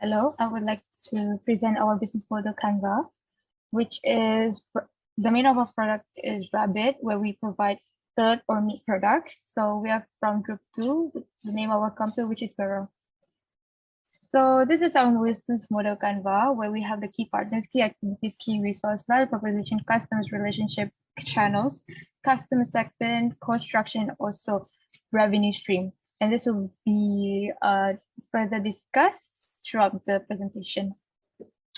Hello, I would like to present our business model Canva, which is the main of our product is rabbit, where we provide third or meat product. So we are from group 2, the name of our company, which is Barrel. So this is our business model Canva, where we have the key partners, key activities, key resource, value proposition, customers, relationship, channels, customer segment, construction, also revenue stream. And this will be further discussed throughout the presentation.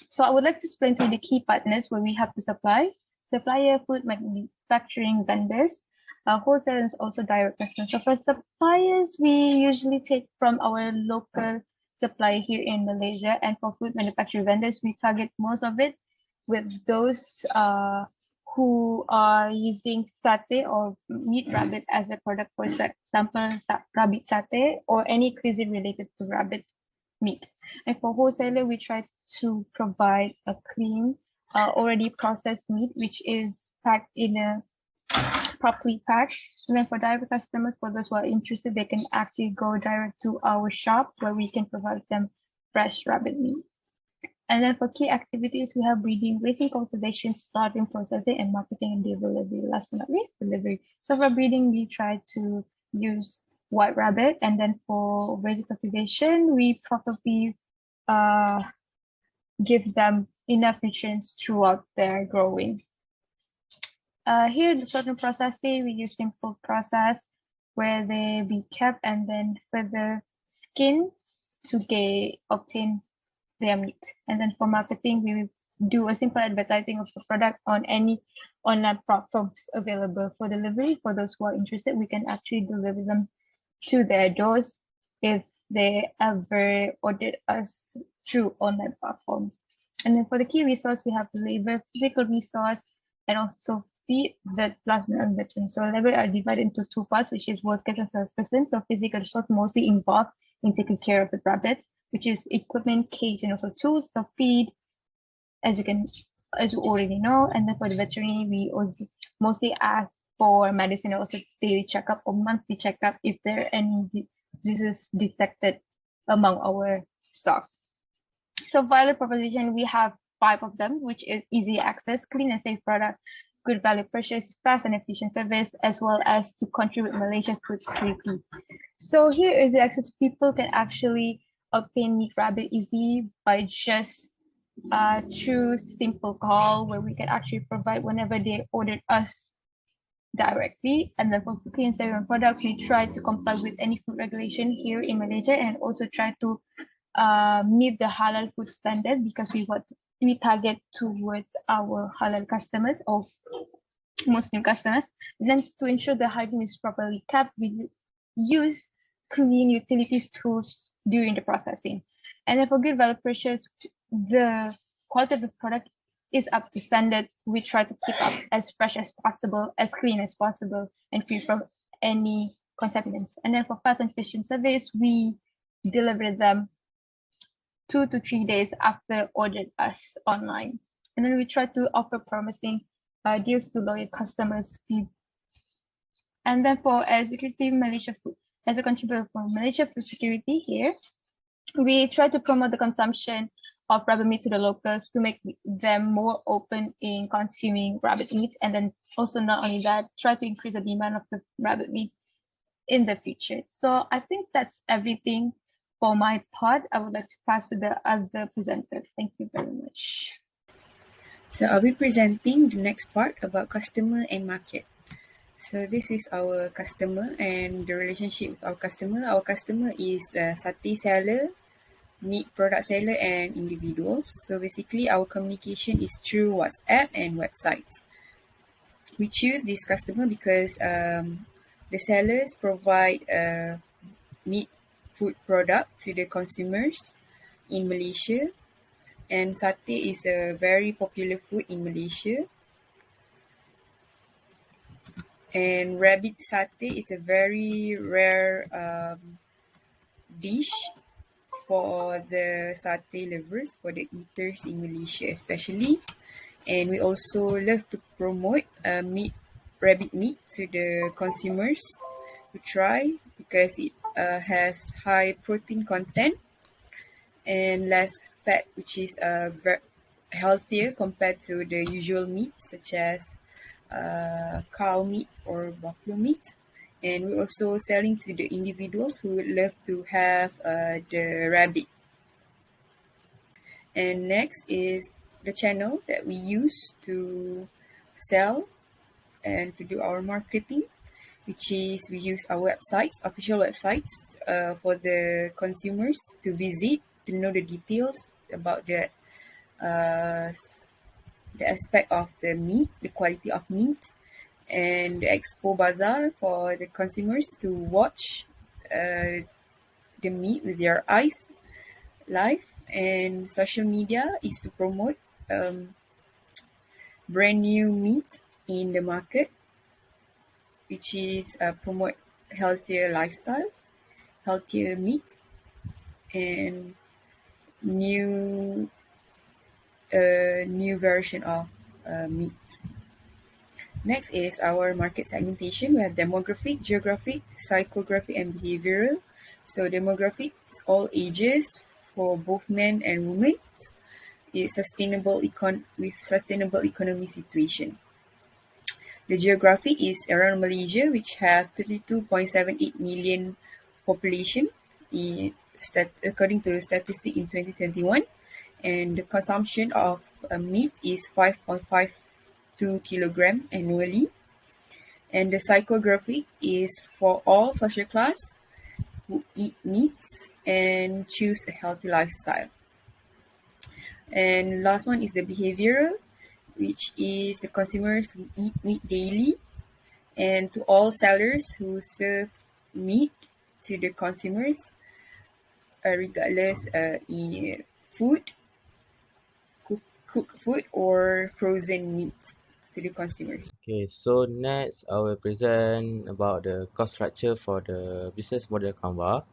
So I would like to explain to the key partners where we have the supplier, food manufacturing vendors, wholesalers, also direct customers. So for suppliers, we usually take from our local supplier here in Malaysia, and for food manufacturing vendors, we target most of it with those who are using satay or meat rabbit as a product. For example, rabbit satay or any cuisine related to rabbit meat. And for wholesaler, we try to provide a clean, already processed meat, which is packed in a properly packed. And then for direct customers, for those who are interested, they can actually go direct to our shop where we can provide them fresh rabbit meat. And then for key activities, we have breeding, raising, cultivation, starting, processing, and marketing and delivery. Last but not least, delivery. So for breeding, we try to use white rabbit, and then for raising cultivation, we probably give them enough nutrients throughout their growing. Here, the sorting processing, we use simple process where they be kept, and then for the skin to obtain their meat. And then for marketing, we will do a simple advertising of the product on any online platforms available. For delivery, for those who are interested, we can actually deliver them to their doors if they ever ordered us through online platforms. And then for the key resource, we have the labor, physical resource, and also feed, the plasma and veteran. So labor are divided into two parts, which is workers and salespersons. So physical resource mostly involved in taking care of the rabbits, which is equipment, cage, and also tools. So feed, as you already know. And then for the veterinary, we also mostly ask for medicine, also daily checkup or monthly checkup if there are any diseases detected among our stock. So value proposition, we have 5 of them, which is easy access, clean and safe product, good value purchase, fast and efficient service, as well as to contribute Malaysian food security. So here is the access. People can actually obtain meat rabbit easy by just through simple call, where we can actually provide whenever they ordered us directly. And then for clean and product, we try to comply with any food regulation here in Malaysia, and also try to meet the halal food standard, because we target towards our halal customers or Muslim customers. And then to ensure the hygiene is properly kept, we use clean utilities tools during the processing. And then for good value purchase, the quality of the product is up to standards. We try to keep up as fresh as possible, as clean as possible, and free from any contaminants. And then for fast and efficient service, we deliver them 2 to 3 days after ordered us online. And then we try to offer promising deals to loyal customers. And then for executive Malaysia food, as a contributor for Malaysia food security here, we try to promote the consumption of rabbit meat to the locals to make them more open in consuming rabbit meat. And then also not only that, try to increase the demand of the rabbit meat in the future. So I think that's everything for my part. I would like to pass to the other presenter. Thank you very much. So I'll be presenting the next part about customer and market. So this is our customer and the relationship with our customer. Our customer is a satay seller, meat product seller, and individuals. So basically our communication is through WhatsApp and websites. We choose this customer because the sellers provide meat food product to the consumers in Malaysia, and satay is a very popular food in Malaysia. And rabbit satay is a very rare dish for the satay lovers, for the eaters in Malaysia especially. And we also love to promote rabbit meat to the consumers to try, because it has high protein content and less fat, which is healthier compared to the usual meat, such as cow meat or buffalo meat. And we're also selling to the individuals who would love to have the rabbit. And next is the channel that we use to sell and to do our marketing, which is we use our websites, official websites, for the consumers to visit to know the details about uh, the aspect of the meat, the quality of meat, and the expo bazaar for the consumers to watch the meat with their eyes live. And social media is to promote brand new meat in the market, which is promote healthier lifestyle, healthier meat, and new new version of meat. Next is our market segmentation. We have demographic, geographic, psychographic, and behavioral. So demographic is all ages for both men and women. It's with sustainable economy situation. The geographic is around Malaysia, which have 32.78 million population according to statistic in 2021, and the consumption of meat is 5.52 kilogram annually. And the psychographic is for all social class who eat meats and choose a healthy lifestyle. And last one is the behavioral, which is the consumers who eat meat daily, and to all sellers who serve meat to the consumers, regardless in food, cooked food, or frozen meat to the consumers. Okay, so next I will present about the cost structure for the business model Canva.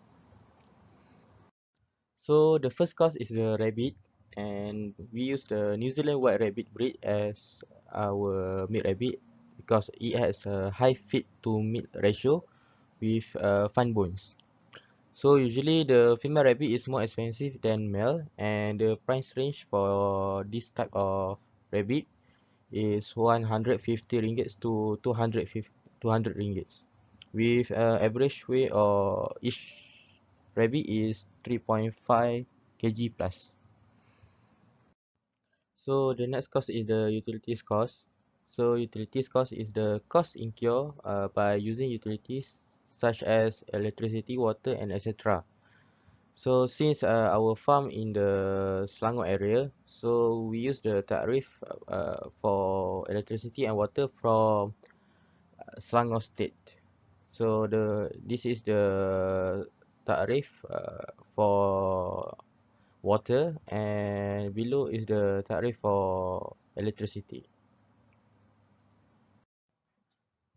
So the first cost is the rabbit, and we use the New Zealand white rabbit breed as our meat rabbit because it has a high feed to meat ratio with fine bones. So usually the female rabbit is more expensive than male, and the price range for this type of rabbit is 150 ringgits to 200 ringgits, with average weight of each rabbit is 3.5 kg plus. So the next cost is the utilities cost. So utilities cost is the cost incurred by using utilities such as electricity, water, and etc. So since our farm in the Selangor area, so we use the tarif for electricity and water from Selangor State. So this is the tarif for water, and below is the tarif for electricity.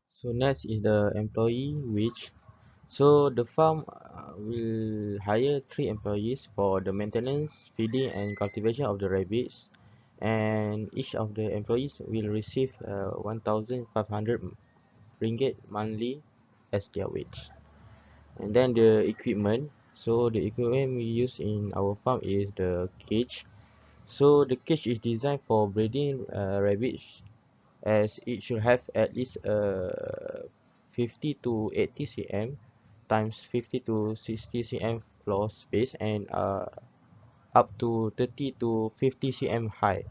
So next is the employee wage. So the farm will hire 3 employees for the maintenance, feeding, and cultivation of the rabbits, and each of the employees will receive 1,500 ringgit monthly as their wage. And then the equipment. So the equipment we use in our farm is the cage. So the cage is designed for breeding rabbits, as it should have at least 50 to 80 cm times 50 to 60 cm floor space, and up to 30 to 50 cm high.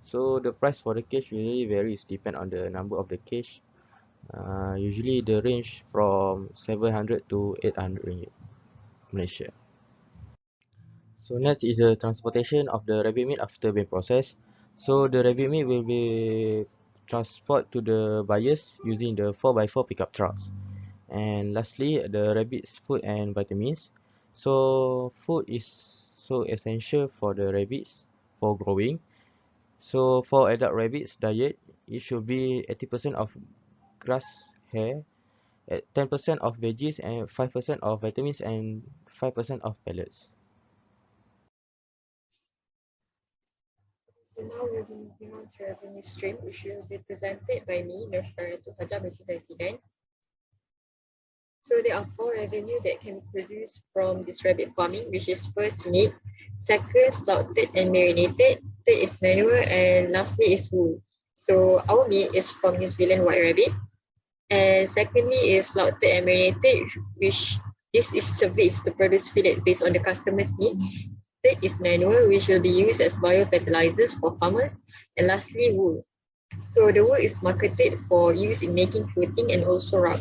So the price for the cage really varies depend on the number of the cage. Usually the range from 700 to 800 ringgit Malaysia. So next is the transportation of the rabbit meat after being processed. So the rabbit meat will be transported to the buyers using the 4x4 pickup trucks. And lastly, the rabbit's food and vitamins. So food is so essential for the rabbits for growing. So for adult rabbits diet, it should be 80% of grass hair, 10% of veggies, and 5% of vitamins, and 5% of pellets. So now we'll be moving on to revenue stream, which will be presented by me, Hajar, Binti, Zaizilan. So there are four revenue that can be produced from this rabbit farming, which is first meat, second slaughtered and marinated, third is manual, and lastly is wool. So our meat is from New Zealand white rabbit, and secondly is slaughtered and marinated, which this is serviced to produce fillet based on the customer's need. Third is manual, which will be used as biofertilizers for farmers, and lastly wool. So the wool is marketed for use in making clothing and also rug.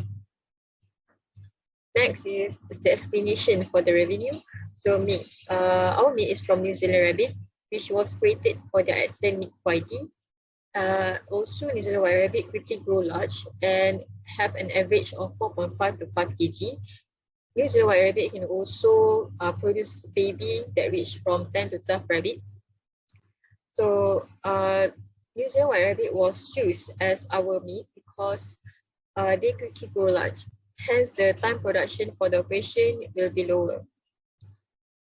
Next is the explanation for the revenue. So meat, our meat is from New Zealand rabbit, which was created for their excellent meat quality. Also, New Zealand white rabbit quickly grow large and have an average of 4.5 to 5 kg. New Zealand white rabbit can also produce baby that reach from 10 to 12 rabbits. So New Zealand white rabbit was used as our meat because they quickly grow large. Hence, the time production for the operation will be lower.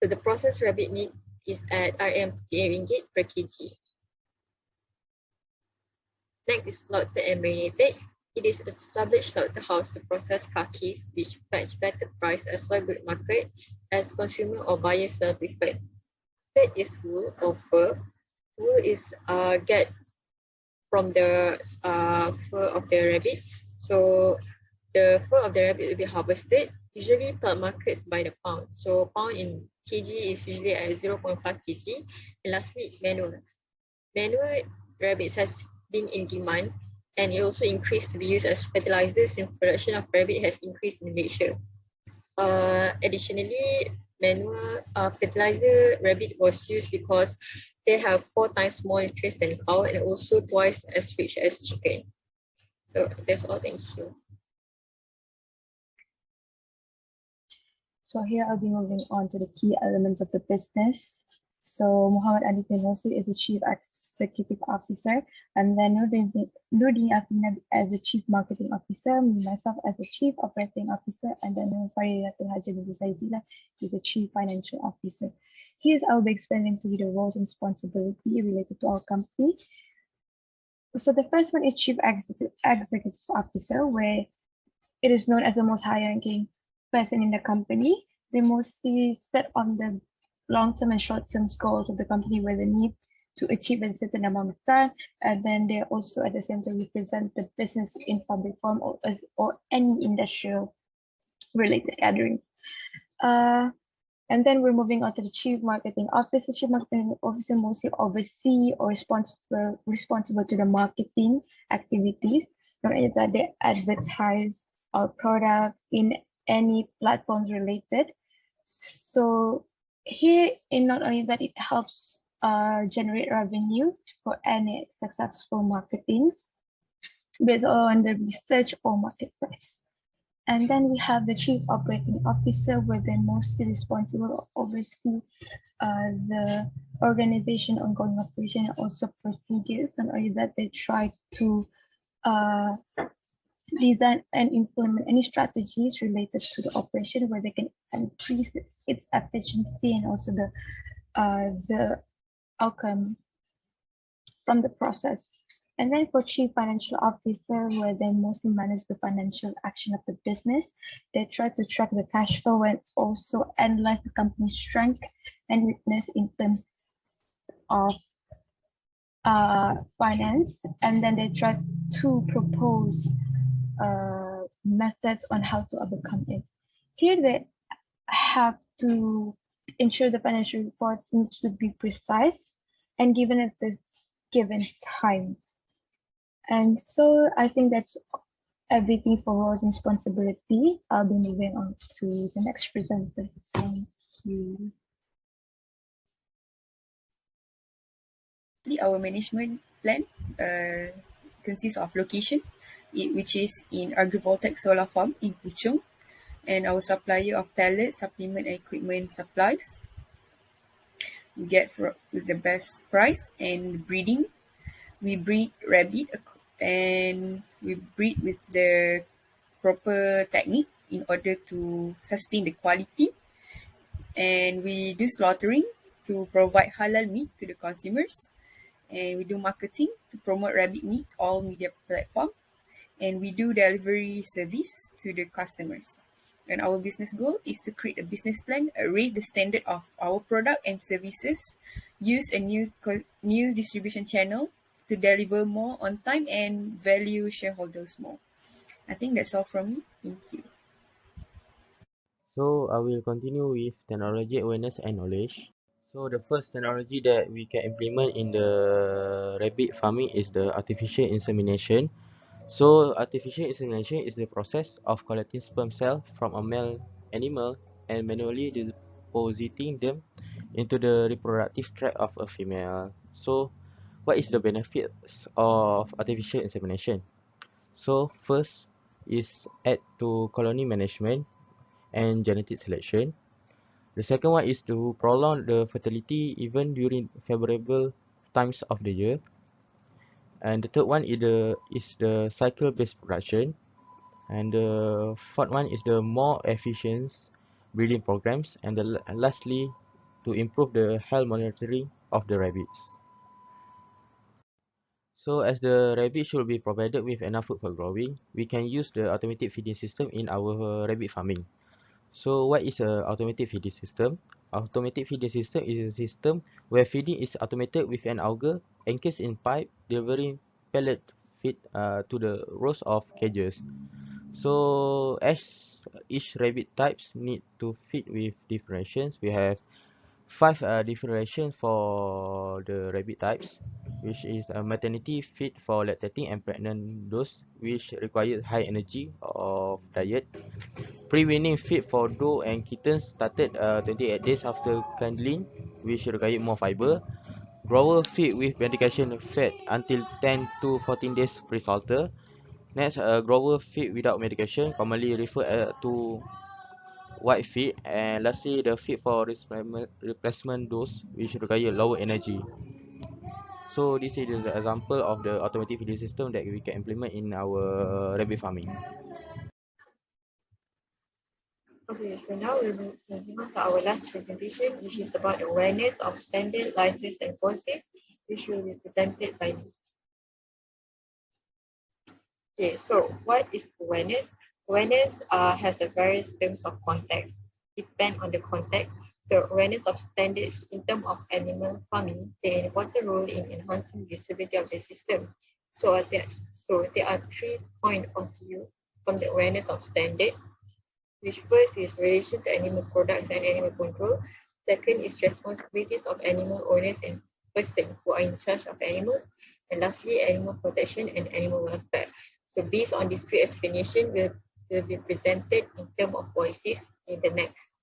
So the processed rabbit meat is at RM58 per kg. Next is slaughtered and marinated. It is established slaughterhouse to process khakis, which fetch better price as well good market as consumer or buyers will prefer. Third is wool or fur. Wool is get from the fur of the rabbit. So the fur of the rabbit will be harvested. Usually per markets by the pound. So pound in kg is usually at 0.5 kg. And lastly, manual. Manual rabbits has been in demand and it also increased to be used as fertilizers in production of rabbit has increased in Malaysia. Additionally, manual fertilizer rabbit was used because they have 4 times more nutrients than cow and also twice as rich as chicken. So that's all. Thank you. So here I'll be moving on to the key elements of the business. So Muhammad Ali bin Rossi is the Chief Executive Officer, and then Noordinie Afina as the Chief Marketing Officer, myself as the Chief Operating Officer, and then Faridatul Hajar bin Zaizilan is the Chief Financial Officer. Here I'll be explaining to you the roles and responsibility related to our company. So the first one is Chief Executive Officer, where it is known as the most high-ranking person in the company. They mostly set on the long-term and short-term goals of the company where they need to achieve a certain amount of time, and then they also at the same time represent the business in public forum or any industrial related gatherings. And then we're moving on to the Chief Marketing Officer. Chief Marketing Officer mostly oversee or responsible to the marketing activities. Not only that, they advertise our product in any platforms related. So here, in not only that, it helps generate revenue for any successful marketing based on the research or market price. And then we have the Chief Operating Officer, where they're mostly responsible or oversee the organization, ongoing operation, and also procedures. And only that, they try to design and implement any strategies related to the operation where they can increase its efficiency and also the outcome from the process. And then for Chief Financial Officer, where they mostly manage the financial action of the business, they try to track the cash flow and also analyze the company's strength and weakness in terms of finance. And then they try to propose methods on how to overcome it. Here they have to ensure the financial reports needs to be precise and given at this given time. And so I think that's everything for roles and responsibility. I'll be moving on to the next presenter. Thank you. Our management plan consists of location, which is in agrivoltaic solar farm in Puchong, and our supplier of pellet, supplement, and equipment supplies. We get with the best price. And breeding, we breed rabbit and we breed with the proper technique in order to sustain the quality. And we do slaughtering to provide halal meat to the consumers. And we do marketing to promote rabbit meat, all media platform. And we do delivery service to the customers. And our business goal is to create a business plan, raise the standard of our product and services, use a new distribution channel to deliver more on time and value shareholders more. I think that's all from me. Thank you. So I will continue with technology awareness and knowledge. So the first technology that we can implement in the rabbit farming is the artificial insemination. So artificial insemination is the process of collecting sperm cells from a male animal and manually depositing them into the reproductive tract of a female. So what is the benefits of artificial insemination? So first is add to colony management and genetic selection. The second one is to prolong the fertility even during favorable times of the year. And the third one is the cycle-based production. And the fourth one is the more efficient breeding programs. And lastly, to improve the health monitoring of the rabbits. So as the rabbit should be provided with enough food for growing, we can use the automated feeding system in our rabbit farming. So what is a automated feeding system? Automated feeding system is a system where feeding is automated with an auger encased in pipe delivering pellet feed to the rows of cages. So as each rabbit types need to feed with different rations, we have five different rations for the rabbit types, which is a maternity feed for lactating and pregnant those which require high energy of diet. Pre-weaning feed for doe and kittens started 28 days after candling, which require more fiber. Grower feed with medication fed until 10 to 14 days pre-slaughter. Next, grower feed without medication, commonly referred to white feed. And lastly, the feed for replacement dose, which require lower energy. So this is the example of the automatic feeding system that we can implement in our rabbit farming. Okay, so now we'll be moving on to our last presentation, which is about awareness of standard, license, and policies, which will be presented by me. Okay, so what is awareness? Awareness has a various terms of context, depend on the context. So awareness of standards in terms of animal farming play an important role in enhancing visibility of the system. So there are 3 points of view from the awareness of standard, which first is relation to animal products and animal control. Second is responsibilities of animal owners and persons who are in charge of animals. And lastly, animal protection and animal welfare. So based on this 3 explanation will be presented in terms of policies in the next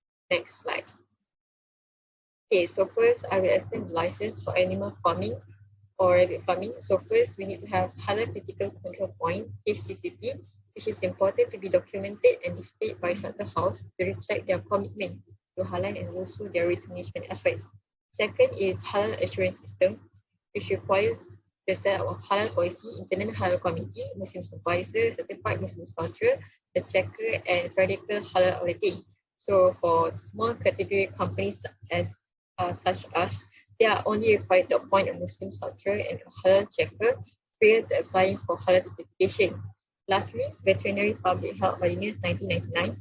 slide. Okay, so first I will explain the license for animal farming or rabbit farming. So first we need to have halal critical control point, HCCP, which is important to be documented and displayed by slaughterhouse to reflect their commitment to halal and also their risk management effort. Second is halal assurance system, which requires the setup of halal policy, internal halal committee, Muslim supervisor, certified Muslim slaughterer, the checker, and Faridatul halal auditing. So for small category companies such as, they are only required to appoint a Muslim slaughterer and a halal checker prior to applying for halal certification. Lastly, veterinary public health ordinance 1999.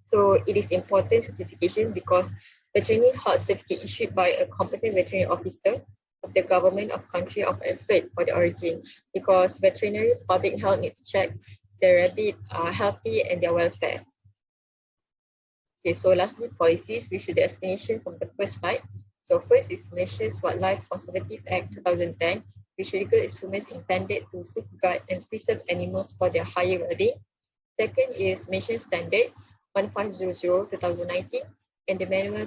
So it is important certification because veterinary health certificate issued by a competent veterinary officer of the government of country of expert for the origin, because veterinary public health need to check the rabbit are healthy and their welfare. Okay, so lastly, policies, which is the explanation from the first slide. So first is Malaysia's Wildlife Conservative Act 2010, which legal instruments intended to safeguard and preserve animals for their higher well-being. Second is Malaysian Standard 1500/2019 and the Manual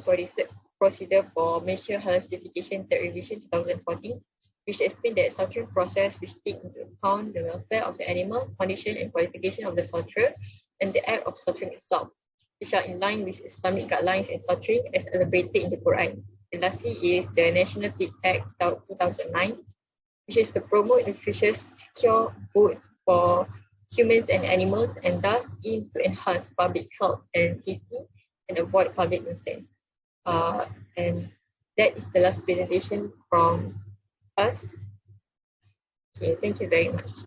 Procedure for Malaysia Halal Certification Third Revision 2014, which explain that slaughtering process which take into account the welfare of the animal, condition and qualification of the slaughterer, and the act of slaughtering itself, which are in line with Islamic guidelines in slaughtering as elaborated in the Quran. And lastly is the National Pig Act 2009, which is to promote nutritious, secure food for humans and animals, and thus aim to enhance public health and safety and avoid public nuisance. And that is the last presentation from us. Okay, thank you very much.